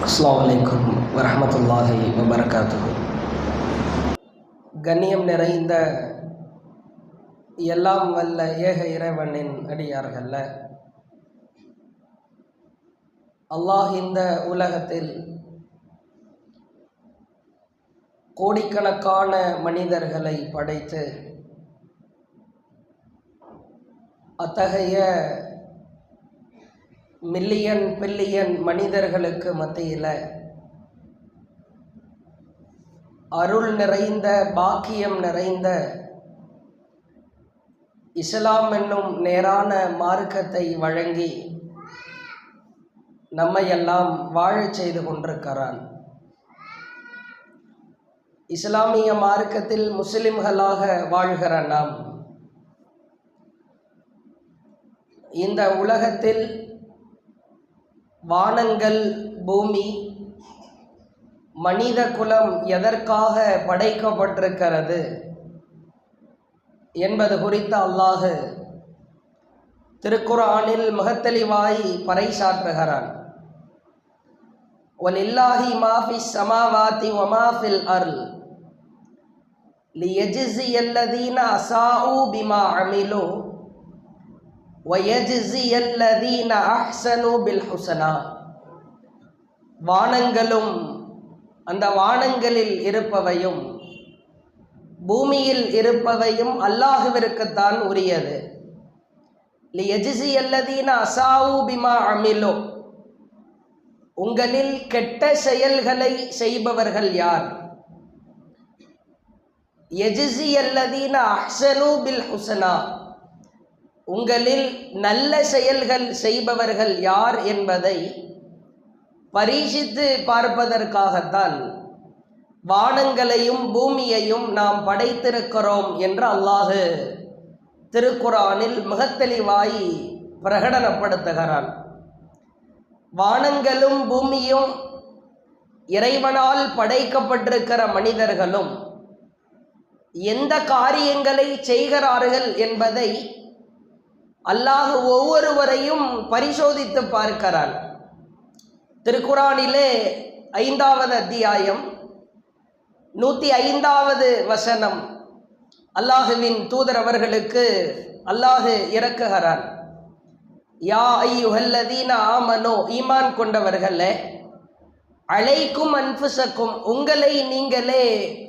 அஸ்ஸலாமு அலைக்கும் வரஹ்மத்துல்லாஹி வபரகாத்துஹு. கண்ணியம் நிறைந்த எல்லாம் வல்ல ஏக இறைவனின் அடியார்கள்ல, அல்லாஹ் இந்த உலகத்தில் கோடிக்கணக்கான மனிதர்களை படைத்து அத்தகைய மில்லியன் பில்லியன் மனிதர்களுக்கு மத்தியில் அருள் நிறைந்த பாக்கியம் நிறைந்த இஸ்லாம் என்னும் நேரான மார்க்கத்தை வழங்கி நம்மையெல்லாம் வாழச் செய்து கொண்டிருக்கிறான். இஸ்லாமிய மார்க்கத்தில் முஸ்லிம்களாக வாழ்கிற நாம் இந்த உலகத்தில் வானங்கள், பூமி, மனித குலம் எதற்காக படைக்கப்பட்டிருக்கிறது என்பது குறித்து அல்லாஹ் திருக்குர்ஆனில் மிகத்தெளிவாய் பறைசாற்றுகிறான். வலில்லாஹி மா ஃபிஸ் ஸமாவாதி வ மா ஃபில் அர்ள் லியஜ்ஸியல்லதீன அஸாஉ பிமா அமிலு வயஜ்ஸியல்லதீன அஹ்ஸனு பில் ஹுஸ்னா. வானங்களும் அந்த வானங்களில் இருப்பவையும் பூமியில் இருப்பவையும் அல்லாஹ்விற்குத்தான் உரியது. லியஜ்ஸியல்லதீன அஸாஉ பிமா அமிலு, உங்களில் கெட்ட செயல்களை செய்பவர்கள் யார்? யஜ்ஸியல்லதீன அஹ்ஸனு பில் ஹுஸ்னா, உங்களில் நல்ல செயல்கள் செய்பவர்கள் யார் என்பதை பரீட்சித்து பார்ப்பதற்காகத்தான் வானங்களையும் பூமியையும் நாம் படைத்திருக்கிறோம் என்று அல்லாஹ் திருக்குர்ஆனில் மிகத்தெளிவாய் பிரகடனப்படுத்துகிறான். வானங்களும் பூமியும் இறைவனால் படைக்கப்பட்டிருக்கிற மனிதர்களும் எந்த காரியங்களை செய்கிறார்கள் என்பதை அல்லாஹ் ஒவ்வொருவரையும் பரிசோதித்து பார்க்கிறான். திருக்குர்ஆனிலே 5வது அத்தியாயம் 105வது வசனம் அல்லாஹுவின் தூதர் அவர்களுக்கு அல்லாஹ் இறக்குகிறான். யா அய்யுஹல்லதீன ஆமனோ, ஈமான் கொண்டவர்களே, அலைக்கும் அன்ஃபுஸக்கும், உங்களை நீங்களே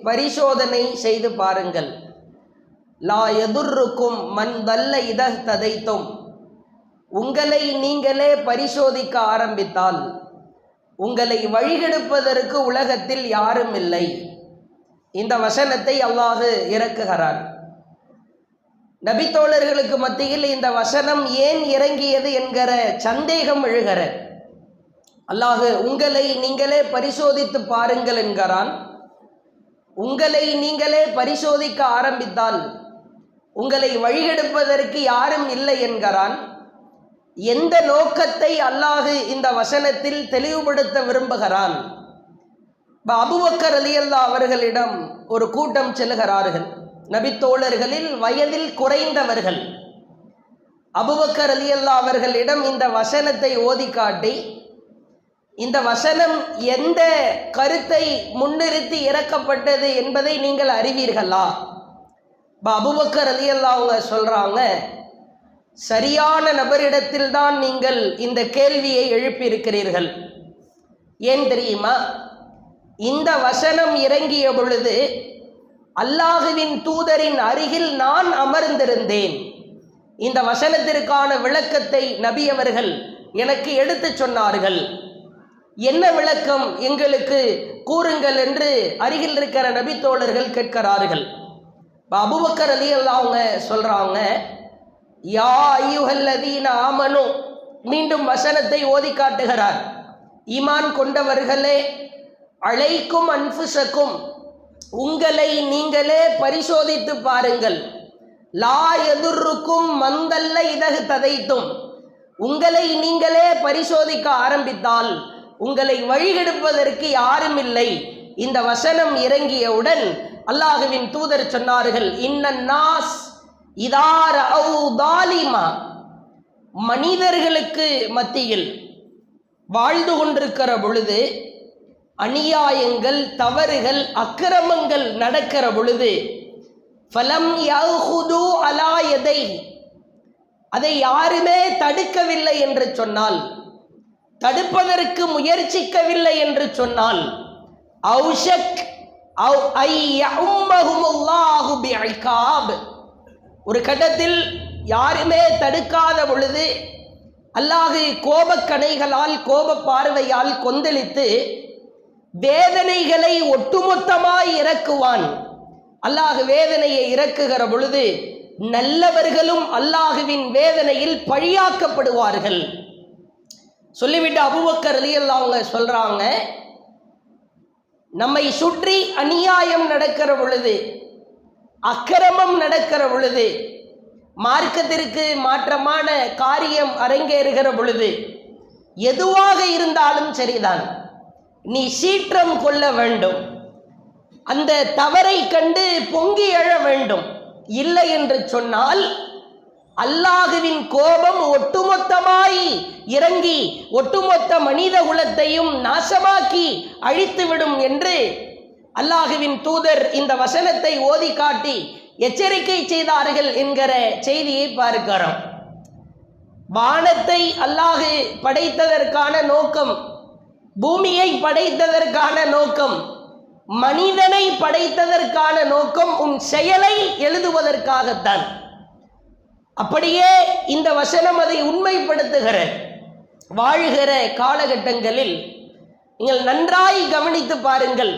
பரிசோதனை செய்து பாருங்கள். லா யதுர்ருக்கும் மன் தல்ல இதஹ்ததைத்தும், உங்களை நீங்களே பரிசோதிக்க ஆரம்பித்தால் உங்களை வழிகெடுப்பதற்கு உலகத்தில் யாரும் இல்லை. இந்த வசனத்தை அல்லாஹ் இறக்குகிறான். நபித்தோழர்களுக்கு மத்தியில் இந்த வசனம் ஏன் இறங்கியது என்கிற சந்தேகம் எழுகிற. அல்லாஹ் உங்களை நீங்களே பரிசோதித்து பாருங்கள் என்கிறான். உங்களை நீங்களே பரிசோதிக்க ஆரம்பித்தால் உங்களை வழிகெடுப்பதற்கு யாரும் இல்லை என்கிறான். எந்த நோக்கத்தை அல்லாஹ் இந்த வசனத்தில் தெளிவுபடுத்த விரும்புகிறான்? அபூபக்கர் ரலியல்லாஹு அவர்களிடம் ஒரு கூட்டம் செல்கிறார்கள். நபித்தோழர்களில் வயதில் குறைந்தவர்கள். அபூபக்கர் ரலியல்லாஹு அவர்களிடம் இந்த வசனத்தை ஓதி காட்டி, இந்த வசனம் எந்த கருத்தை முன்னிறுத்தி இறக்கப்பட்டது என்பதை நீங்கள் அறிவீர்களா? அபூபக்கர் ரலியல்லாஹு அவங்க சொல்றாங்க, சரியான நபரிடத்தில் தான் நீங்கள் இந்த கேள்வியை எழுப்பியிருக்கிறீர்கள். ஏன் தெரியுமா? இந்த வசனம் இறங்கிய பொழுது அல்லாஹுவின் தூதரின் அருகில் நான் அமர்ந்திருந்தேன். இந்த வசனத்திற்கான விளக்கத்தை நபி அவர்கள் எனக்கு எடுத்து சொன்னார்கள். என்ன விளக்கம் எங்களுக்கு கூறுங்கள் என்று அருகில் இருக்கிற நபி தோழர்கள் கேட்கிறார்கள். அபூபக்கர் ரலியல்லாஹு அவங்க சொல்றாங்க, யா அய்யுஹல்லதீன ஆமனு, மீண்டும் வசனத்தை ஓதி காட்டுகிறார். ஈமான் கொண்டவர்களே, அலைக்கும் அன்ஃபுஸக்கும், உங்களை நீங்களே பரிசோதித்து பாருங்கள். லா யதுர்ருக்கும் மன் தல்ல இதஹ்ததைத்தும், உங்களை நீங்களே பரிசோதிக்க ஆரம்பித்தால் உங்களை வழிகெடுப்பதற்கு யாரும் இல்லை. இந்த வசனம் இறங்கியவுடன் அல்லாஹுவின் தூதர் சொன்னார்கள், இன்னன் நாஸ் இதார அவு தாலிமா, மனிதர்களுக்கு மத்தியில் வாழ்ந்து கொண்டிருக்கிற பொழுது அநியாயங்கள், தவறுகள், அக்கிரமங்கள் நடக்கிற பொழுது ஃபலம் யஹுது அலா யதை, அதை யாருமே தடுக்கவில்லை என்று சொன்னால், தடுப்பதற்கு முயற்சிக்கவில்லை என்று சொன்னால், அவுஷக் அவ் ஐ யஉம்மஹுமுல்லாஹு பிஇகாப், ஒரு கட்டத்தில் யாருமே தடுக்காத பொழுது அல்லாஹ் கோபக்கணைகளால், கோப பார்வையால் கொந்தளித்து வேதனைகளை ஒட்டுமொத்தமாய் இறக்குவான். அல்லாஹ் வேதனையை இறக்குகிற பொழுது நல்லவர்களும் அல்லாஹுவின் வேதனையில் பழியாக்கப்படுவார்கள். சொல்லிவிட்டு அபூபக்கர் ரலியல்லாஹு அன்ஹு சொல்றாங்க, நம்மை சுற்றி அநியாயம் நடக்கிற பொழுது, அக்கிரமம் நடக்கிற பொழுது, மார்க்கத்திற்கு மாற்றமான காரியம் அரங்கேறுகிற பொழுது, எதுவாக இருந்தாலும் சரிதான், நீ சீற்றம் கொள்ள வேண்டும், அந்த தவறை கண்டு பொங்கி எழ வேண்டும். இல்லை என்று சொன்னால் அல்லாஹுவின் கோபம் ஒட்டுமொத்தமாய் இறங்கி ஒட்டுமொத்த மனித குலத்தையும் நாசமாக்கி அழித்துவிடும் என்று அல்லாஹுவின் தூதர் இந்த வசனத்தை ஓதி காட்டி எச்சரிக்கை செய்தார்கள் என்கிற செய்தியை பார்க்கிறோம். வானத்தை அல்லாஹ் படைத்ததற்கான நோக்கம், பூமியை படைத்ததற்கான நோக்கம், மனிதனை படைத்ததற்கான நோக்கம் உன் செயலை எழுதுவதற்காகத்தான். அப்படியே இந்த வசனம் அதை உண்மைப்படுத்துகிற வாழ்கிற காலகட்டங்களில் நீங்கள் நன்றாய் கவனித்து பாருங்கள்.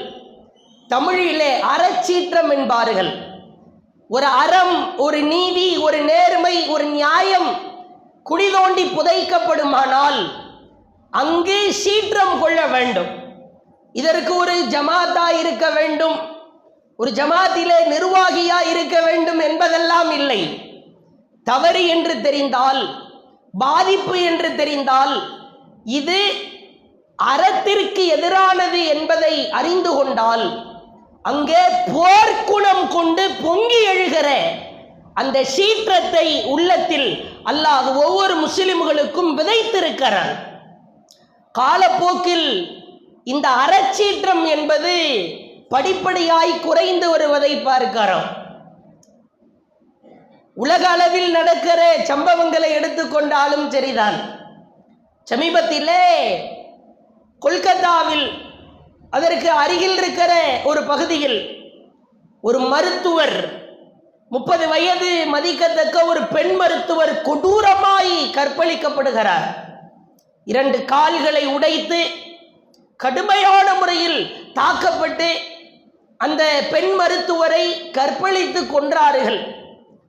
தமிழிலே அறச்சீற்றம் என்பார்கள். ஒரு அறம், ஒரு நீதி, ஒரு நேர்மை, ஒரு நியாயம் குழி தோண்டி புதைக்கப்படுமானால் அங்கு சீற்றம் கொள்ள வேண்டும். இதற்கு ஒரு ஜமாத்தா இருக்க வேண்டும், ஒரு ஜமாத்திலே நிர்வாகியா இருக்க வேண்டும் என்பதெல்லாம் இல்லை. தவறு என்று தெரிந்தால், பாதிப்பு என்று தெரிந்தால், இது அறத்திற்கு எதிரானது என்பதை அறிந்து கொண்டால், அங்கே போர்க்குணம் கொண்டு பொங்கி எழுகிற அந்த சீற்றத்தை உள்ளத்தில் அல்லாஹ் ஒவ்வொரு முஸ்லிம்களுக்கும் விதைத்திருக்கிறான். காலப்போக்கில் இந்த அறச்சீற்றம் என்பது படிப்படியாய் குறைந்து வருவதை பார்க்கிறோம். உலக அளவில் நடக்கிற சம்பவங்களை எடுத்துக்கொண்டாலும் சரிதான். சமீபத்திலே கொல்கத்தாவில், அதற்கு அருகில் இருக்கிற ஒரு பகுதியில் ஒரு மருத்துவர், 30 வயது மதிக்கத்தக்க ஒரு பெண் மருத்துவர் கொடூரமாய் கற்பழிக்கப்படுகிறார். 2 கால்களை உடைத்து கடுமையான முறையில் தாக்கப்பட்டு அந்த பெண் மருத்துவரை கற்பழித்து கொன்றார்கள்.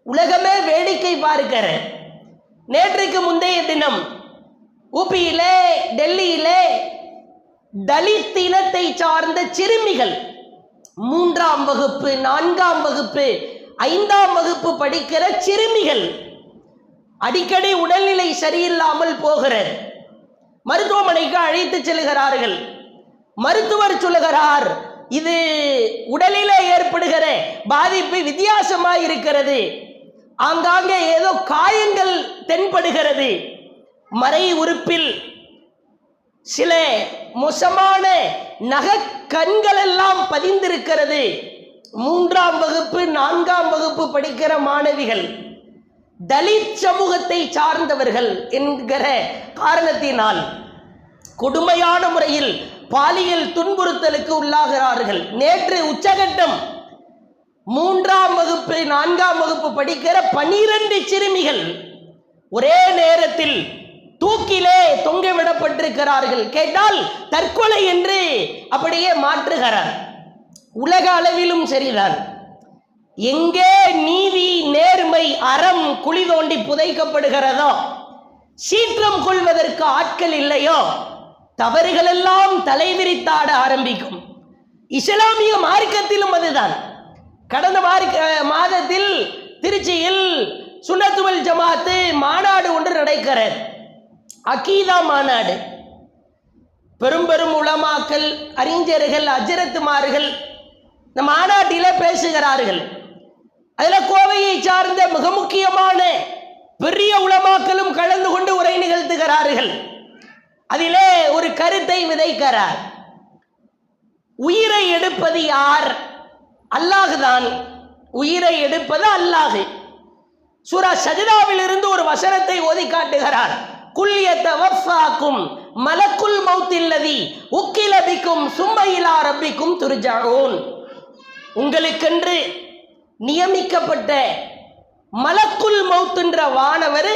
உலகமே வேடிக்கை பார்க்கிற. நேற்றைக்கு முந்தைய தினம் ஊபியிலே, டெல்லியிலே தலித் இனத்தை சார்ந்த சிறுமிகள் 3ஆம் வகுப்பு, 4ஆம் வகுப்பு, 5ஆம் வகுப்பு படிக்கிற சிறுமிகள் அடிக்கடி உடல்நிலை சரியில்லாமல் போகிறது. மருத்துவமனைக்கு அழைத்து செல்கிறார்கள். மருத்துவர் சொல்லுகிறார், இது உடலிலே ஏற்படுகிற பாதிப்பு வித்தியாசமாய் இருக்கிறது, ஆங்காங்கே ஏதோ காயங்கள் தென்படுகிறது, மறை உறுப்பில் சில மோசமான நகக்கண்கள் எல்லாம் பதிந்திருக்கிறது. 3ஆம் வகுப்பு, 4ஆம் வகுப்பு படிக்கிற மாணவிகள், தலித் சமூகத்தை சார்ந்தவர்கள் என்கிற காரணத்தினால் கொடுமையான முறையில் பாலியல் துன்புறுத்தலுக்கு உள்ளாகிறார்கள். நேற்று உச்சகட்டம் 3ஆம் வகுப்பு, 4ஆம் வகுப்பு படிக்கிற 12 சிறுமிகள் ஒரே நேரத்தில் தூக்கிலே தொங்க விடப்பட்டிருக்கிறார்கள். கேட்டால் தற்கொலை என்று அப்படியே மாற்றுகிறார். உலக அளவிலும் சரிதான். எங்கே நீதி, நேர்மை, அறம் குழி தோண்டி புதைக்கப்படுகிறதோ, சீற்றம் கொள்வதற்கு ஆட்கள் இல்லையோ, தவறுகளெல்லாம் தலைவிரித்தாட ஆரம்பிக்கும். இஸ்லாமிய மார்க்கத்திலும் அதுதான். கடந்த மாதத்தில் திருச்சியில் சுன்னத்துல் ஜமாத்து மாநாடு ஒன்று நடக்கிறது. அகீதா மாநாடு. பெரும் பெரும் உலமாக்கள், அறிஞர்கள், அஜரத்துமார்கள் இந்த மாநாட்டில பேசுகிறார்கள். அதில் கோவையை சார்ந்த மிக முக்கியமான பெரிய உலமாக்களும் கலந்து கொண்டு உரை நிகழ்த்துகிறார்கள். அதிலே ஒரு கருத்தை விதைக்கிறார். உயிரை எடுப்பது யார்? அல்லாஹுதான். உயிரை எடுப்பது அல்லாஹ். சூரா சஜ்தாவில் இருந்து ஒரு வசனத்தை ஓதி காட்டுகிறார். குல் யதவஃபாக்கும் மலக்குல் மௌத்தில்லதி உக்கில பிக்கும் சும்ம இலா ரப்பிக்கும் துர்ஜஊன். உங்களுக்கென்று நியமிக்கப்பட்ட மலக்குல் மௌத் என்ற வானவர்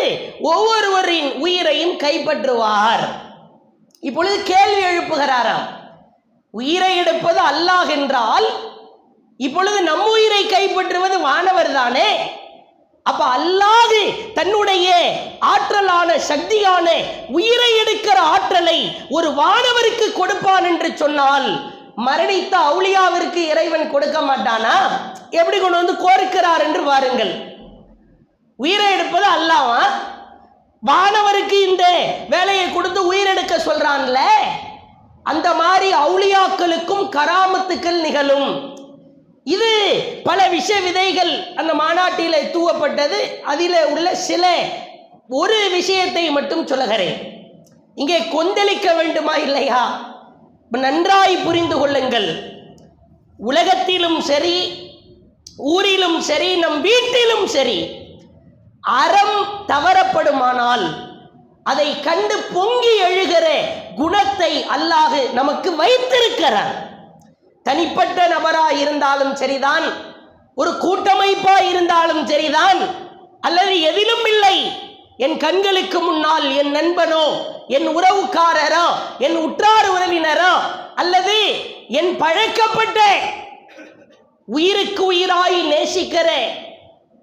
ஒவ்வொருவரின் உயிரையும் கைப்பற்றுவார். இப்பொழுது கேள்வி எழுப்புகிறாராம், உயிரை எடுப்பது அல்லாஹ் என்றால் இப்பொழுது நம் உயிரை கைப்பற்றுவது வானவர் தானே? அப்ப அல்லாஹ் தன்னுடைய ஆற்றலான சக்தியான உயிரை எடுக்கிற ஆற்றலை ஒரு வானவருக்கு கொடுப்பான் என்று சொன்னால் மரணித்த அவுலியாவிற்கு இறைவன் கொடுக்க மாட்டானா? எப்படி கொண்டு வந்து கோருக்கிறார் என்று பாருங்கள். உயிரை எடுப்பது அல்லாஹ்வா, வானவருக்கு இந்த வேலையை கொடுத்து உயிரெடுக்க சொல்றான்ல, அந்த மாதிரி அவுலியாக்களுக்கும் கராமத்துக்கள் நிகழும். இது பல விஷ விதைகள் அந்த மாநாட்டில் தூவப்பட்டது. அதில் உள்ள சில ஒரு விஷயத்தை மட்டும் சொல்லுகிறேன். இங்கே கொந்தளிக்க வேண்டுமா இல்லையா? நன்றாய் புரிந்து கொள்ளுங்கள். உலகத்திலும் சரி, ஊரிலும் சரி, நம் வீட்டிலும் சரி, அறம் தவறப்படுமானால் அதை கண்டு பொங்கி எழுகிற குணத்தை அல்லாஹ் நமக்கு வைத்திருக்கிறார். தனிப்பட்ட நபராக இருந்தாலும் சரிதான், ஒரு கூட்டமைப்பா இருந்தாலும் சரிதான், அல்லது எதிலும் இல்லை, என் கண்களுக்கு முன்னால் என் நண்பனோ, என் உறவுக்காரரோ, என் உற்றார் உறவினரோ, அல்லது என் பழக்கப்பட்ட உயிருக்கு உயிராய் நேசிக்கிற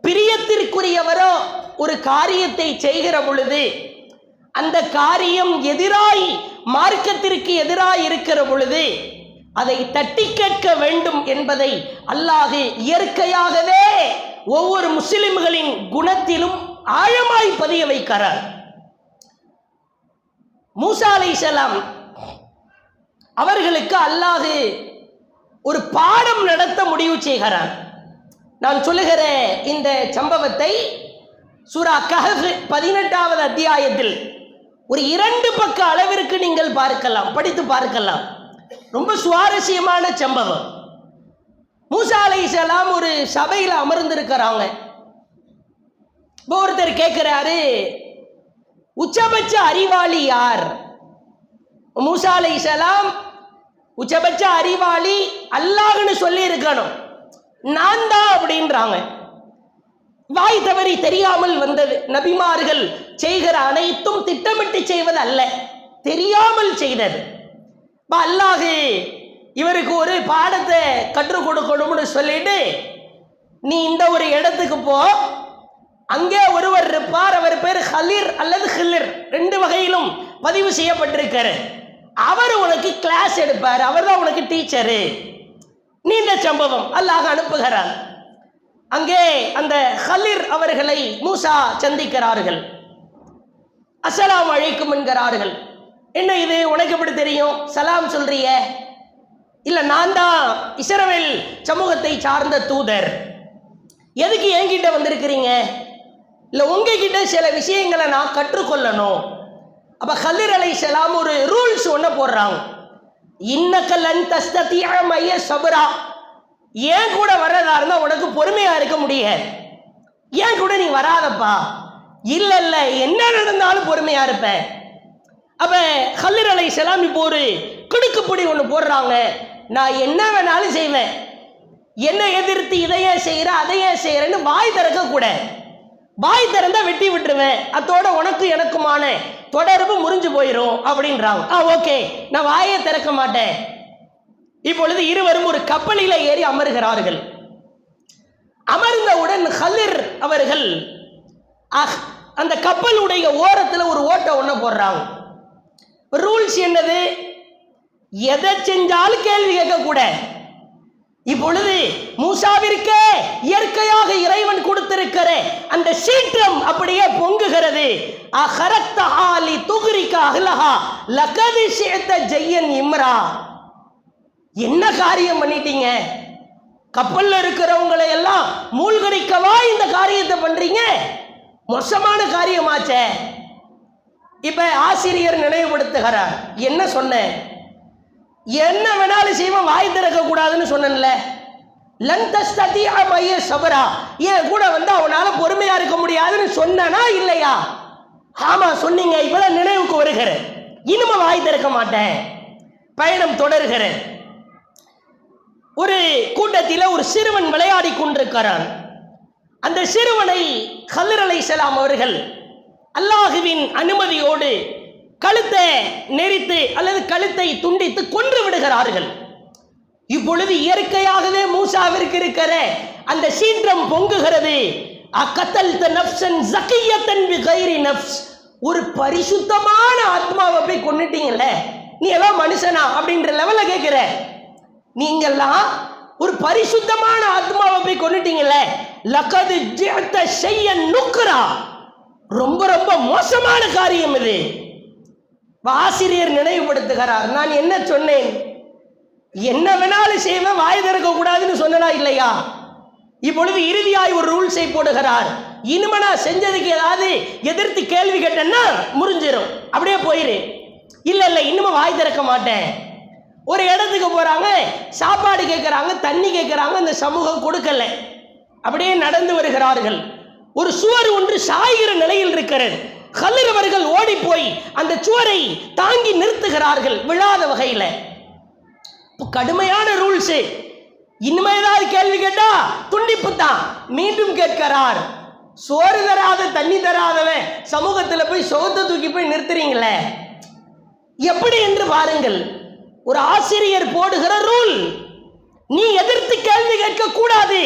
பிரியத்திற்குரியவரோ ஒரு காரியத்தை செய்கிற பொழுது, அந்த காரியம் எதிராய் மார்க்கத்திற்கு எதிராய் இருக்கிற பொழுது அதை தட்டி கேட்க வேண்டும் என்பதை அல்லாஹ் இயற்கையாகவே ஒவ்வொரு முஸ்லிம்களின் குணத்திலும் ஆழமாய் பதிய வைக்கிறார். மூசா அலைஹிஸ்ஸலாம் அவர்களுக்கு அல்லாஹ் ஒரு பாடம் நடத்த முடிவு செய்கிறார். நான் சொல்லுகிற இந்த சம்பவத்தை சூரா கஹஃப் 18வது அத்தியாயத்தில் ஒரு 2 பக்க அளவிற்கு நீங்கள் பார்க்கலாம், படித்து பார்க்கலாம். ரொம்ப சுவாரஸ்யமான சம்பவம். மூசா அலைஹிஸ்ஸலாம் ஒரு சபையில் அமர்ந்திருக்கிறாங்க. ஒருத்தர் கேட்கிறாரு, உச்சபட்ச அறிவாளி யார்? மூசா அலைஹிஸ்ஸலாம் உச்சபட்ச அறிவாளி அல்லாஹ்னு சொல்லி இருக்கணும், நான் தான் அப்படின்றாங்க. வாய் தவறி தெரியாமல் வந்தது. நபிமார்கள் செய்கிற அனைத்தும் திட்டமிட்டு செய்வது அல்ல, தெரியாமல் செய்தது. அல்லாஹ் இவருக்கு ஒரு பாடத்தை கற்றுக் கொடுக்கணும்னு சொல்லிட்டு, நீ இந்த ஒரு இடத்துக்கு போ, அங்கே ஒருவர் இருப்பார், அவர் பேர் ஹலிர் அல்லது ஹிலிர், 2 வகையிலும் பதிவு செய்யப்பட்டிருக்காரு. அவர் உனக்கு கிளாஸ் எடுப்பார், அவர் தான் உனக்கு டீச்சரு. நீண்ட சம்பவம். அல்லாஹ் அனுப்புகிறார். அங்கே அந்த ஹலிர் அவர்களை மூசா சந்திக்கிறார்கள். அஸ்ஸலாமு அலைக்கும் என்கிறார்கள். என்ன இது, உனக்கு எப்படி தெரியும் சலாம் சொல்றிய? இல்ல, நான் தான் இஸ்ரவேல் சமூகத்தை சார்ந்த தூதர். எதுக்கு என்கிட்ட வந்திருக்கிறீங்க? இல்ல, உங்ககிட்ட சில விஷயங்களை நான் கற்றுக்கொள்ளணும். அப்ப ஹலிர் அலைஹிஸ்ஸலாம் ஒரு ரூல்ஸ் ஒன்று போடுறாங்க. இன்னக லன் தஸ்ததிஅ மய்ய ஸப்ரா, ஏன் கூட வர்றதா இருந்தா உனக்கு பொறுமையா இருக்க முடியாது, ஏன் கூட நீ வராதப்பா. இல்ல இல்ல, என்ன நடந்தாலும் பொறுமையா இருப்பேன். அப்ப ஹலிர் அலைஹிஸ்ஸலாம் இப்போ ஒரு கிடுக்குப்படி ஒன்று போடுறாங்க. நான் என்ன வேணாலும் செய்வேன், என்ன எதிர்த்து இதையே செய்யற அதையே செய்யறேன்னு வாய் திறக்க கூட, வாய் திறந்தா வெட்டி விட்டுருவேன், அதோட உனக்கு எனக்குமான தொடர்பு முறிஞ்சு போயிடும் அப்படின்றாங்க. ஓகே, நான் வாயை திறக்க மாட்டேன். இப்பொழுது இருவரும் ஒரு கப்பலில ஏறி அமர்கிறார்கள். அமர்ந்தவுடன் ஹலிர் அவர்கள் அந்த கப்பலுடைய ஓரத்தில் ஒரு ஓட்டை ஒன்று போடுறாங்க. ரூல்ஸ் என்னது? எதை செஞ்சாலும் கேள்வி கேட்க கூட. இப்பொழுது மூசாவிற்கே இயற்கையாக இறைவன் கொடுத்திருக்கிற அந்த சீற்றம் அப்படியே பொங்குகிறது. அஹரத்த ஆலி துக்ரிக அஹ்லஹா லகத் ஷிஅத ஜய்யன் இம்ரா, என்ன காரியம் பண்ணிட்டீங்க? கப்பல்ல இருக்கிறவங்களை எல்லாம் மூழ்கடிக்கவா இந்த காரியத்தை பண்றீங்க? மோசமான காரியமாச்சே. இப்ப ஆசிரியர் நினைவுபடுத்துகிறார், என்ன சொன்னேன்? என்ன வேணாலும் செய்வோம், வாய் திறக்க கூடாதுன்னு சொன்னேன்ல. லன் தஸ்ததிஅ மய்ய சபரா, ஏன் கூட வந்து அவனால பொறுமையா இருக்க முடியாதுன்னு சொன்னா இல்லையா? ஆமா சொன்னீங்க. இப்பதான் நினைவுக்கு வருகிறேன், இனிமே வாய் திறக்க மாட்டேன். பயணம் தொடர்கிறேன். ஒரு கூட்டத்தில் ஒரு சிறுவன் விளையாடி கொண்டிருக்கிறான். அந்த சிறுவனை கல்ர் அலைஹிஸ்ஸலாம் அவர்கள் அல்லாஹுவின் அனுமதியோடு கழுத்தை நெரித்து அல்லது கழுத்தை துண்டித்து கொன்று விடுகிறார்கள். இப்பொழுது இயற்கையாகவே மூசாவிற்கு இருக்கிற அந்த சீற்றம் பொங்குகிறது. அகத்தல்த நஃப்ஸன் ஸகிய்யத்தன் பிகைரி நஃப்ஸ், ஒரு பரிசுத்தமான ஆத்மாவை போய் கொன்னுட்டீங்களே, நீ எல்லாம் மனுஷனா அப்படின்ற லெவல்ல கேட்கிற. நீங்கெல்லாம் ஒரு பரிசுத்தமான ஆத்மாவை போய் கொன்னுட்டீங்களே, லகத் ஜிஅத ஷையன் நுக்ரா, ரொம்ப ரொம்ப மோசமான காரியம் இது. ஆசிரியர் நினைவுபடுத்துகிறார், நான் என்ன சொன்னேன்? என்ன வேணாலும் செய்வேன், வாய் திறக்க கூடாதுன்னு சொன்னா இல்லையா? இப்பொழுது இறுதியாய் ஒரு ரூல்ஸை போடுகிறார். இனிமே நான் செஞ்சதுக்கு ஏதாவது எதிர்த்து கேள்வி கேட்டேன்னா முறிஞ்சிடும், அப்படியே போயிரு. இல்ல இல்ல இனிமே வாய் திறக்க மாட்டேன். ஒரு இடத்துக்கு போறாங்க, சாப்பாடு கேட்கிறாங்க, தண்ணி கேட்கிறாங்க, அந்த சமூகம் கொடுக்கல. அப்படியே நடந்து வருகிறார்கள். ஒரு சுவர் ஒன்று சாய்கிற நிலையில் இருக்கிறது. கல்ர் அவர்கள் ஓடி போய் அந்த சுவரை தாங்கி நிறுத்துகிறார்கள், விழாத வகையில. கடுமையான ரூல்ஸ். இனிமே ஏதாவது கேள்வி கேட்டா துண்டிப்பு தான். மீண்டும் கேட்கிறார், சோறு தராத தண்ணி தராதவன் சமூகத்துல போய் சோத்தை தூக்கி போய் நிறுத்துறீங்களே, எப்படி என்று பாருங்கள். ஒரு ஆசிரியர் போடுகிற ரூல், நீ எதிர்த்து கேள்வி கேட்க கூடாது,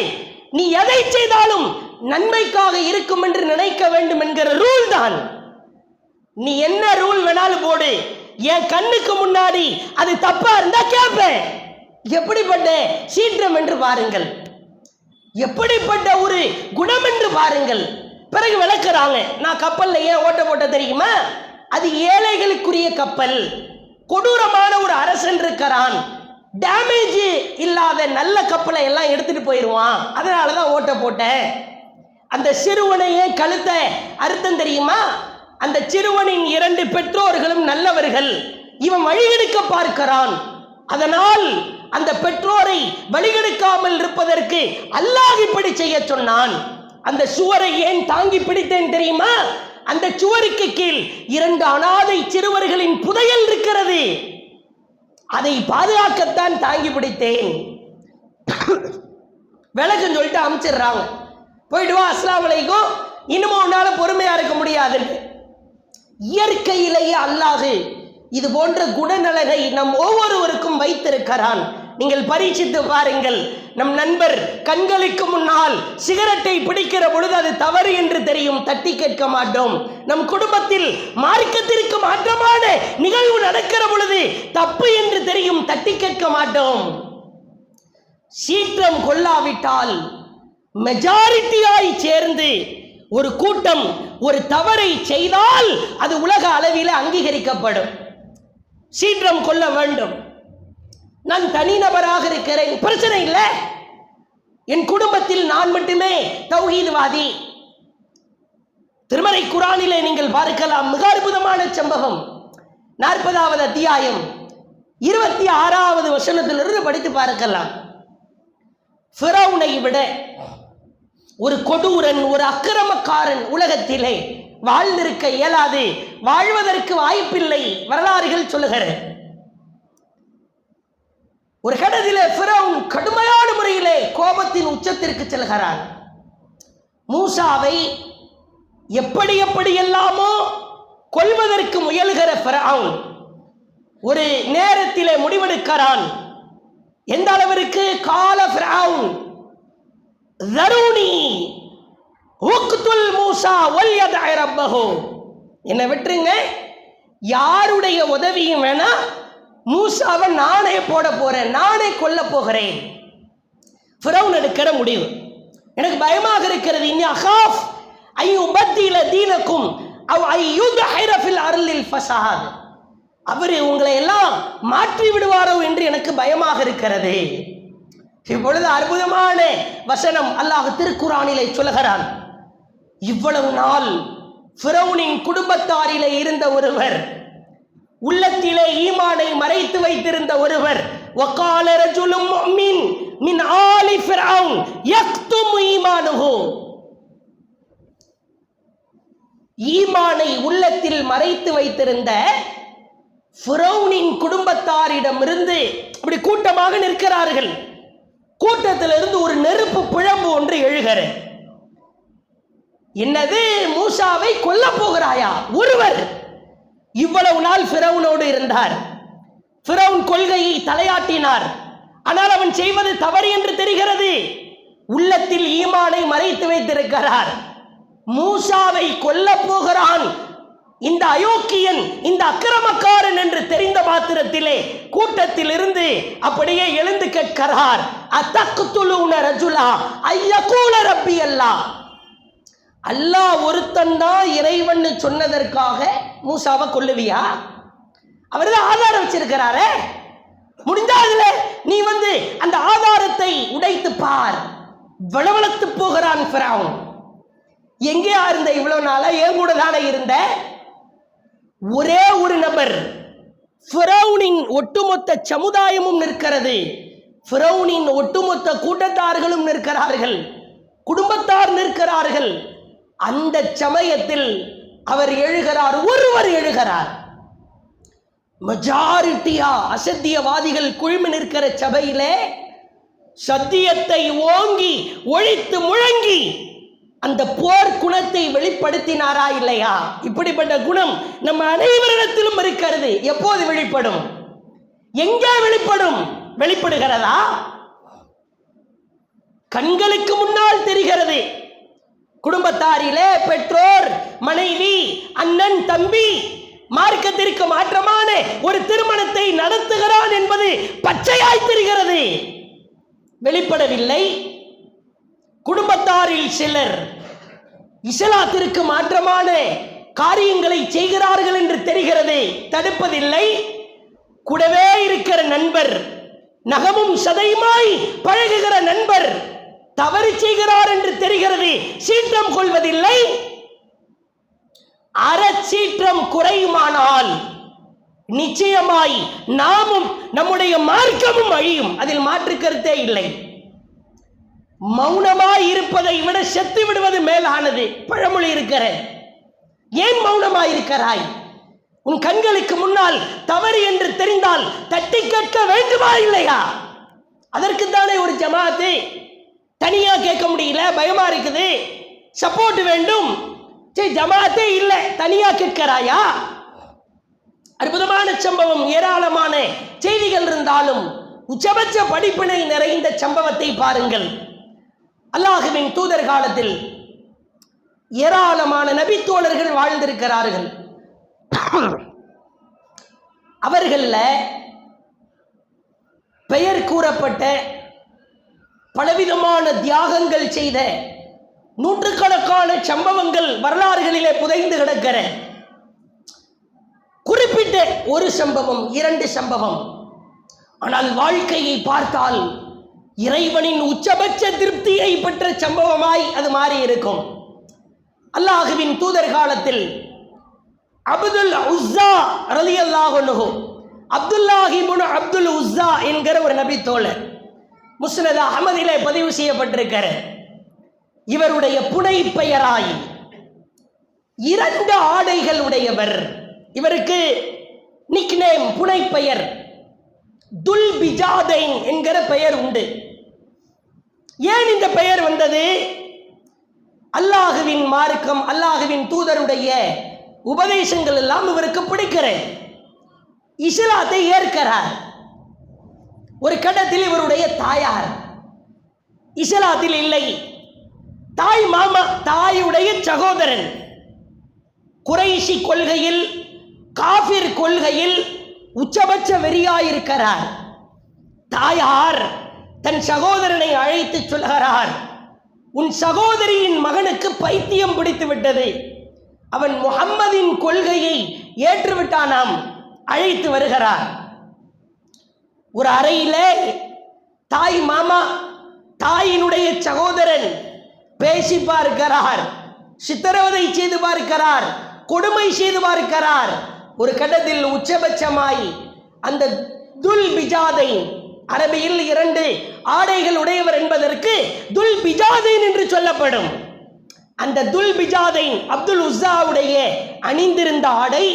நீ எதை செய்தாலும் நன்மைக்காக இருக்கும் என்று நினைக்க வேண்டும் என்கிற ரூல் தான். நீ என்ன ரூல் வேணாலும் போடு, என் கண்ணுக்கு முன்னாடி அது தப்பா இருந்தா கேட்பேன். எப்படிப்பட்ட சீற்றம் என்று பாருங்கள், எப்படிப்பட்ட ஒரு குணம் என்று பாருங்கள். பிறகு விளக்குறாங்க, நான் கப்பல்ல ஏன் ஓட்ட போட்ட தெரியுமா? அது ஏழைகளுக்குரிய கப்பல். கொடூரமான ஒரு அரசன் இருக்கிறான், டேமேஜ் இல்லாத நல்ல கப்பலை எல்லாம் எடுத்துட்டு போயிடுவான், அதனாலதான் ஓட்ட போட்டேன். அந்த சிறுவனையே கழுத்தை அர்த்தம் தெரியுமா? அந்த சிறுவனின் 2 பெற்றோர்களும் நல்லவர்கள், இவன் வழிகெடுக்க பார்க்கிறான். அதனால் அந்த பெற்றோரை வழிகெடுக்காமல் இருப்பதற்கு அல்லாஹ் இப்படி செய்ய சொன்னான். அந்த சுவரை ஏன் தாங்கி பிடித்தேன் தெரியுமா? அந்த சுவருக்கு கீழ் 2 அனாதை சிறுவர்களின் புதையல் இருக்கிறது, அதை பாதுகாக்கத்தான் தாங்கி பிடித்தேன். விளக்கம் சொல்லிட்டு அனுப்பிச்சிடுறாங்க, போயிட்டு வா, அஸ்ஸலாமு அலைக்கும், இன்னும் உன்னால பொறுமையா இருக்க முடியாது. இயற்கையிலேயே அல்லாஹ் இது போன்ற குணநலனை நம் ஒவ்வொருவருக்கும் வைத்திருக்கிறான். நீங்கள் பரீட்சித்து பாருங்கள். நம் நண்பர் கண்களுக்கு முன்னால் சிகரெட்டை பிடிக்கிற பொழுது அது தவறு என்று தெரியும், தட்டி கேட்க மாட்டோம். நம் குடும்பத்தில் மார்க்கத்திற்கு மாற்றமான நிகழ்வு நடக்கிற பொழுது தப்பு என்று தெரியும், தட்டி கேட்க மாட்டோம். சீற்றம் கொள்ளாவிட்டால் மெஜாரிட்டியாய் சேர்ந்து ஒரு கூட்டம் ஒரு தவறை செய்தால் அது உலக அளவில் அங்கீகரிக்கப்படும். சீற்றம் கொள்ள வேண்டும். நான் தனிநபராக இருக்கிறேன், பிரச்சனை இல்லை. என் குடும்பத்தில் நான் மட்டுமே தௌஹீத்வாதி. திருமறை குர்ஆனிலே நீங்கள் பார்க்கலாம், மிக அற்புதமான சம்பவம். 40வது அத்தியாயம் 26வது வசனத்திலிருந்து படித்து பார்க்கலாம். ஃபிரௌனை விட ஒரு கொடூரன், ஒரு அக்கிரமக்காரன் உலகத்திலே வாழ்ந்திருக்க இயலாது, வாழ்வதற்கு வாய்ப்பில்லை, வரலாறுகள் சொல்லுகிற ஒரு கடத்திலே ஃபிரௌன் கடுமையான முறையிலே கோபத்தின் உச்சத்திற்கு செல்கிறான். மூசாவை எப்படி எப்படியெல்லாமோ கொல்வதற்கு முயல்கிற ஃபிரௌன் ஒரு நேரத்திலே முடிவெடுக்கிறான். எந்த அளவிற்கு? கால ஃபிரௌன் ذروني اقتل موسى وليدع ربه, என்னை விட்டுருங்க, யாருடைய உதவியும் வேணா, மூசாவை நானே போட போறேன், நானே கொல்ல போகிறேன். ஃபிரௌன் எடுக்கிற முடிவு. எனக்கு பயமாக இருக்கிறது. இன்னி அகாஃப் ஐ உபத்தில தீனக்கும் அவ் ஐ யுத்ஹிர ஃபில் அர்லில் ஃபஸாத், அவர் உங்களை எல்லாம் மாற்றி விடுவாரோ என்று எனக்கு பயமாக இருக்கிறது. இப்பொழுது அற்புதமான வசனம் அல்லாஹ் திருக்குர்ஆனிலே சொல்கிறான். இவ்வளவு நாள் ஃபிரௌனின் குடும்பத்தாரிலே இருந்த ஒருவர், உள்ளத்திலே ஈமானை மறைத்து வைத்திருந்த ஒருவர், வகால ரஜுலும் முஃமின் மின் ஆலி ஃபிரௌன் யக்துமு ஈமானுஹு, ஈமானை உள்ளத்தில் மறைத்து வைத்திருந்த ஃபிரௌனின் குடும்பத்தாரிடமிருந்து அப்படி கூட்டமாக நிற்கிறார்கள். கூட்டத்திலிருந்து ஒரு நெருப்பு பிழம்பு ஒன்று எழுகிறது. என்னது, மூசாவை கொல்ல போகிறாயா? ஒருவர் இவ்வளவு நாள் ஃபிரௌனோடு இருந்தார். ஃபிரௌன் கொள்கையை தலையாட்டினார். ஆனால் அவன் செய்வது தவறு என்று தெரிகிறது. உள்ளத்தில் ஈமானை மறைத்து வைத்திருக்கிறார். மூசாவை கொல்ல போகிறான் இந்த அயோக்கியன், இந்த அக்கிரமக்காரன் என்று தெரிந்த மாத்திரத்திலே கூட்டத்தில் இருந்து அப்படியே எழுந்து கேட்கிறார், அத்தக்துலூன ரஜுலா ஐயகூல ரப்பி அல்லாஹ், அல்லாஹ் ஒருத்தன் தான் இறைவன் சொன்னதற்காக மூசாவை கொல்லுவியா? அவர் தான் ஆதாரம் வச்சிருக்கிறாரே, முடிஞ்சாதுல நீ அந்த ஆதாரத்தை உடைத்து பார். வளவளத்து போகிறான் ஃபிரௌன். எங்கேயா இருந்த இவ்வளவு நாளா? ஏன் கூட தானே இருந்த? ஒரே ஒரு நபர், ஃபிரௌனின் ஒட்டுமொத்த சமுதாயமும் நிற்கிறது. ஃபிரௌனின் ஒட்டுமொத்த கூட்டத்தார்களும் நிற்கிறார்கள், குடும்பத்தார் நிற்கிறார்கள். அந்த சமயத்தில் அவர் எழுகிறார், ஒருவர் எழுகிறார். மெஜாரிட்டியா அசத்தியவாதிகள் குழுமி நிற்கிற சபையிலே சத்தியத்தை ஓங்கி ஒழித்து முழங்கி அந்த போர் குணத்தை வெளிப்படுத்தினாரா இல்லையா? இப்படிப்பட்ட குணம் நம்ம அனைவரிடத்திலும் இருக்கிறது. எப்போது வெளிப்படும்? எங்கே வெளிப்படும்? வெளிப்படுகிறதா? கண்களுக்கு முன்னால் தெரிகிறது. குடும்பத்தாரிலே பெற்றோர், மனைவி, அண்ணன், தம்பி மார்க்கத்திற்கு மாற்றமான ஒரு திருமணத்தை நடத்துகிறான் என்பது பச்சையாய் தெரிகிறது. வெளிப்படவில்லை. குடும்பத்தாரில் சிலர் இஸ்லாத்திற்கு மாற்றமான காரியங்களை செய்கிறார்கள் என்று தெரிகிறது, தடுப்பதில்லை. கூடவே இருக்கிற நண்பர், நகமும் சதையுமாய் பழகுகிற நண்பர் தவறு செய்கிறார் என்று தெரிகிறது, சீற்றம் கொள்வதில்லை. அறச்சீற்றம் குறையுமானால் நிச்சயமாய் நாமும் நம்முடைய மார்க்கமும் அழியும், அதில் மாற்று கருத்தே இல்லை. மௌனமாய் இருப்பதை விட செத்து விடுவது மேலானது. பழமொழி இருக்கிற, ஏன் மௌனமாய் இருக்கிறாய்? உன் கண்களுக்கு முன்னால் தவறு என்று தெரிந்தால் தட்டி கேட்க வேண்டுமா இல்லையா? அதற்கு தானே ஒரு ஜமாத்து. தனியா கேட்க முடியல, பயமா இருக்குது, சப்போர்ட் வேண்டும். ஜமாத்தே இல்லை, தனியா கேட்கிறாயா? அற்புதமான சம்பவம், ஏராளமான செய்திகள் இருந்தாலும் உச்சபட்ச படிப்பினை நிறைந்த சம்பவத்தை பாருங்கள். அல்லாஹ்வின் தூதர் காலத்தில் ஏராளமான நபித்தோழர்கள் வாழ்ந்திருக்கிறார்கள். அவர்கள பெயர் கூறப்பட்ட பலவிதமான தியாகங்கள் செய்த நூற்றுக்கணக்கான சம்பவங்கள் வரலாறுகளிலே புதைந்து கிடக்கிற குறிப்பிட்ட ஒரு சம்பவம், இரண்டு சம்பவம், ஆனால் வாழ்க்கையை பார்த்தால் இறைவனின் உச்சபட்ச திருப்தியை பெற்ற சம்பவமாய் அது மாறி இருக்கும். அல்லாஹ்வின் தூதர் காலத்தில் அப்துல் உஸ்ஸா ரலியல்லாஹு அன்ஹு, அப்துல்லாஹ் இப்னு அப்துல் உஸ்ஸா என்கிற ஒரு நபி தோழர், முஸ்னத் அஹ்மதிலே பதிவு செய்யப்பட்டிருக்கிற இவருடைய புனை பெயராய் இரண்டு ஆடைகள் உடையவர். இவருக்கு நிக்நேம், புனை பெயர் துல் பிஜாதைன் என்கிற பெயர் உண்டு. ஏன் இந்த பெயர் வந்தது? அல்லாஹுவின் மார்க்கம், அல்லாஹுவின் தூதருடைய உபதேசங்கள் எல்லாம் இவருக்கு பிடிக்கிறது. இஸ்லாத்தை ஏற்கிறார். ஒரு கட்டத்தில் இவருடைய தாயார் இஸ்லாத்தில் இல்லை. தாய் மாமா, தாயுடைய சகோதரன் குறைஷி கொள்கையில், காஃபிர் கொள்கையில் உச்சபட்ச வெறியாயிருக்கிறார். தாயார் தன் சகோதரனை அழைத்து சொல்கிறார், உன் சகோதரியின் மகனுக்கு பைத்தியம் பிடித்து விட்டது, அவன் முஹம்மதின் கொள்கையை ஏற்றுவிட்டானாம், அழைத்து வருகிறார். ஒரு அறையிலே தாய் மாமா, தாயினுடைய சகோதரன் பேசி பார்க்கிறார். சித்திரவதை செய்து பார்க்கிறார், கொடுமை செய்து பார்க்கிறார். ஒரு கட்டத்தில் உச்சபட்சமாய் அந்த துல் பிஜாதைன், அரபியில் 2 ஆடைகள் உடையவர் என்பதற்கு துல் பிஜாதைன் என்று சொல்லப்படும். அந்த துல் பிஜாதைன் அப்துல் உஸ்ஸாவுடைய அணிந்திருந்த ஆடை,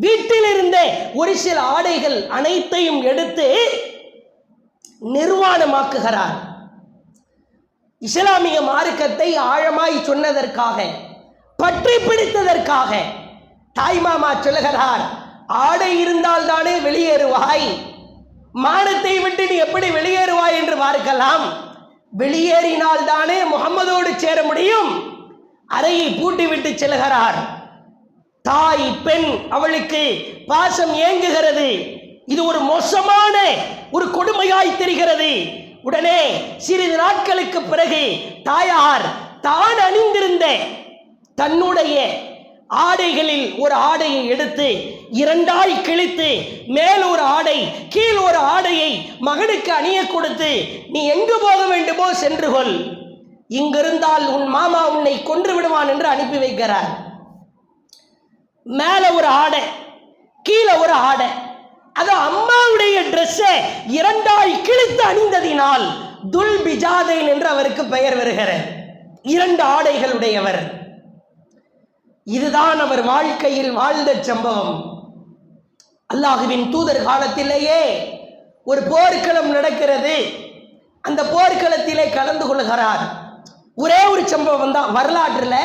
வீட்டில் இருந்த ஒரு சில ஆடைகள் அனைத்தையும் எடுத்து நிர்வாணமாக்குகிறார். இஸ்லாமிய மார்க்கத்தை ஆழமாய் சொன்னதற்காக, பற்றி பிடித்ததற்காக தாய்மாமா சொல்லுகிறார், ஆடை இருந்தால் தானே வெளியேறுவாய், மானத்தை விட்டு நீ எப்படி வெளியேறுவாய் என்று பார்க்கலாம். வெளியேறினால் தானே முகம்மதோடு சேர முடியும். அறையை பூட்டிவிட்டு செல்கிறார். தாய், பெண், அவளுக்கு பாசம் ஏங்குகிறது. இது ஒரு மோசமான ஒரு கொடுமையாய் தெரிகிறது. உடனே சிறிது நாட்களுக்கு பிறகு தாயார் தான் அணிந்திருந்த தன்னுடைய ஆடைகளில் ஒரு ஆடையை எடுத்து 2ஆய் கிழித்து, மேல் ஒரு ஆடை கீழ் ஒரு ஆடையை மகனுக்கு அணிய கொடுத்து, நீ எங்கு போக வேண்டுமோ சென்று கொள், இங்கிருந்தால் உன் மாமா உன்னை கொன்று விடுவான் என்று அனுப்பி வைக்கிறார். மேல ஒரு ஆடை, கீழே ஒரு ஆடை. அது அம்மாவுடைய ட்ரெஸ்ஸை 2ஆய் கிழித்து அணிந்ததினால் துல் பிஜாதைன் என்று அவருக்கு பெயர் வருகிறது. 2 ஆடைகளுடையவர். இதுதான் அவர் வாழ்க்கையில் வாழ்ந்த சம்பவம். அல்லாஹ்வின் தூதர் காலத்திலேயே ஒரு போர்க்களம் நடக்கிறது. அந்த போர்க்களத்திலே கலந்து கொள்கிறார். ஒரே ஒரு சம்பவம் தான் வரலாற்றில்.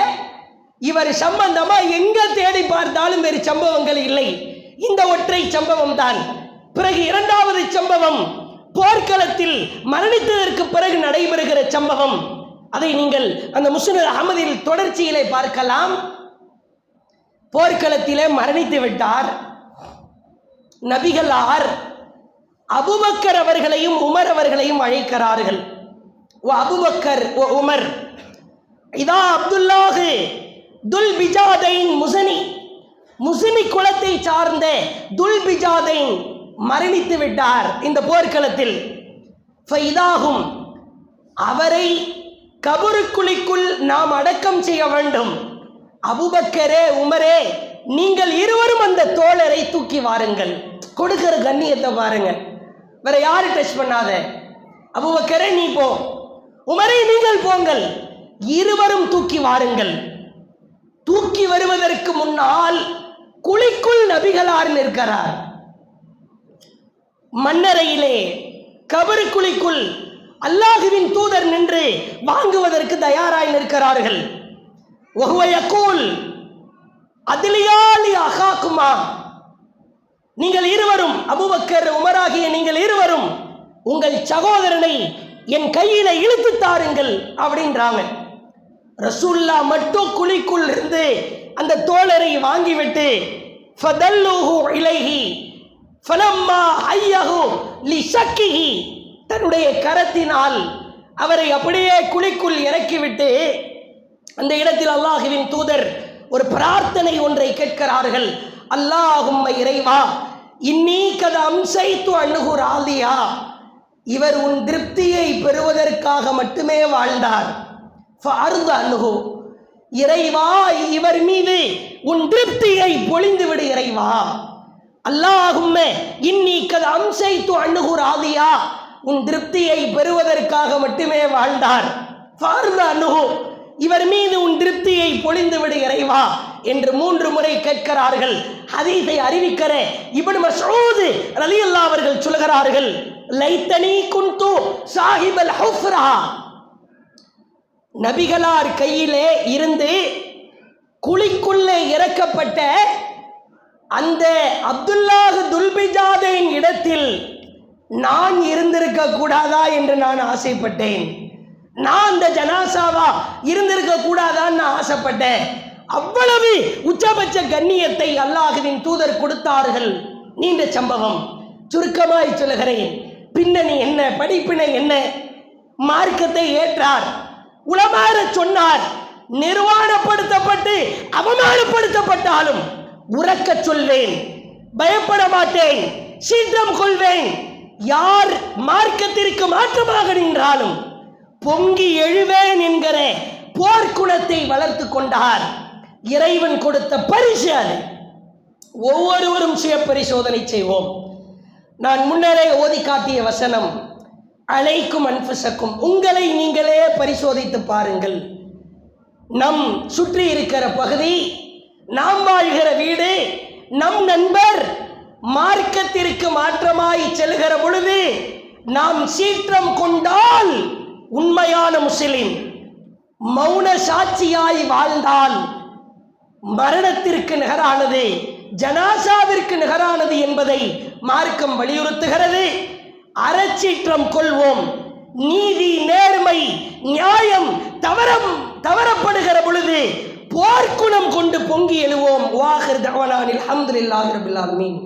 இவர் சம்பந்தமா எங்க தேடி பார்த்தாலும் வேறு சம்பவங்கள் இல்லை, இந்த ஒற்றை சம்பவம் தான். பிறகு 2வது சம்பவம் போர்க்களத்தில் மரணித்ததற்கு பிறகு நடைபெறுகிற சம்பவம். அதை நீங்கள் அந்த முஸ்னத் அஹ்மதில் தொடர்ச்சியிலே பார்க்கலாம். போர்க்களத்திலே மரணித்து விட்டார். நபிகளார் அபூபக்கர் அவர்களையும் உமர் அவர்களையும் அழைக்கிறார்கள். அபூபக்கர், உமர், இதா அப்துல்லாஹு துல் பிஜாதைன் முஸ்னி குலத்தை சார்ந்த துல் பிஜாதைன் மரணித்து விட்டார் இந்த போர்க்களத்தில். ஃபைதாகும், அவரை கபருக்குழிக்குள் நாம் அடக்கம் செய்ய வேண்டும். அபூபக்கரே, உமரே, நீங்கள் இருவரும் அந்த தோழரை தூக்கி வாருங்கள். கொடுக்கிற கண்ணியத்தை பாருங்க. வேற யாரும் டச் பண்ணாத. அபூபக்கரே நீ போ, உமரே நீங்கள் போங்கள், இருவரும் தூக்கி வாருங்கள். தூக்கி வருவதற்கு முன்னால் குழிக்குள் நபிகளார் நிற்கிறார். மண்ணறையிலே கபரு குழிக்குள் அல்லாஹுவின் தூதர் நின்று வாங்குவதற்கு தயாராய் நிற்கிறார்கள். நீங்கள் இருவரும், அபூபக்கர், உமராகிய நீங்கள் இருவரும் உங்கள் சகோதரனை என் கையில இழுத்து தாருங்கள் அப்படின்றாங்க. ரசூல்லா மட்டும் குழிக்குள் இருந்து அந்த தோழரை வாங்கிவிட்டு தன்னுடைய கரத்தினால் அவரை அப்படியே குழிக்குள் இறக்கிவிட்டு அந்த இடத்தில் அல்லாஹுவின் தூதர் ஒரு பிரார்த்தனை ஒன்றை கேட்கிறார்கள். அல்லாஹும்ம இறைவா, இன்னீ கத அம்சைத்து அணுகு ராதியா, இவர் உன் திருப்தியை பெறுவதற்காக மட்டுமே வாழ்ந்தார். அணுகு, இறைவா, இவர் மீது உன் திருப்தியை பொழிந்து விடு இறைவா. அல்லாஹும்ம இன்னீ கத அம்சைத்து அணுகு ராதியா, உன் திருப்தியை பெறுவதற்காக மட்டுமே வாழ்ந்தார். அணுகு, இவர் மீது உன் திருப்தியை பொழிந்து விடு இறைவா என்று 3 முறை கேட்கிறார்கள். ஹதீஸை அறிவிக்கிற இப்னு மஸ்ஊத் ரலியல்லாஹு அவர்கள் சொல்கிறார்கள், லைத்தனி குன்து சாஹிபல் ஹுஃப்ரா, நபிகளார் கையிலே இருந்து குழிக்குள்ளே இறக்கப்பட்ட அந்த அப்துல்லாஹ் துல்பிஜாதையின் இடத்தில் நான் இருந்திருக்க கூடாதா என்று நான் ஆசைப்பட்டேன். நான் அந்த ஜனாசாவா இருந்திருக்க கூடாதான்னு நான் ஆசைப்பட்டேன். அவ்வளவு உச்சபட்ச கண்ணியத்தை அல்லாஹ்வின் தூதர் கொடுத்தார்கள். நீண்ட சம்பவம், சுருக்கமாய் சொல்லுகிறேன். பின்னணி என்ன, படிப்பினை என்ன? மார்க்கத்தை ஏற்றார், உலமாற சொன்னார். நிர்வாணப்படுத்தப்பட்டு அவமானப்படுத்தப்பட்டாலும் உறக்க சொல்வேன், பயப்பட மாட்டேன், சீற்றம் கொள்வேன். யார் மார்க்கத்திற்கு மாற்றமாக நின்றாலும் பொங்கி எழுவேன் என்கிற போர்க்குணத்தை வளர்த்து கொண்டார். இறைவன் கொடுத்த பரிசு அது. ஒவ்வொருவரும் சுய பரிசோதனை செய்வோம். நான் முன்னரே ஓதி காட்டிய வசனம், அலைக்கும் அன்ஃபுஸக்கும், உங்களை நீங்களே பரிசோதித்து பாருங்கள். நம் சுற்றி இருக்கிற பகுதி, நாம் வாழ்கிற வீடு, நம் நண்பர் மார்க்கத்திற்கு மாற்றமாய் செல்கிற பொழுது நாம் சீற்றம் கொண்டால் உண்மையான முஸ்லிம். மௌன சாட்சியாய் வாழ்ந்தால் மரணத்திற்கு நிகரானது, ஜனாசாவிற்கு நிகரானது என்பதை மார்க்கம் வலியுறுத்துகிறது. அறச்சீற்றம் கொள்வோம். நீதி, நேர்மை, நியாயம் தவறப்படுகிற பொழுது போர்க்குணம் கொண்டு பொங்கி எழுவோம். வாஹிர் தஅவானா அல்ஹம்துலில்லாஹி ரப்பில் ஆலமீன்.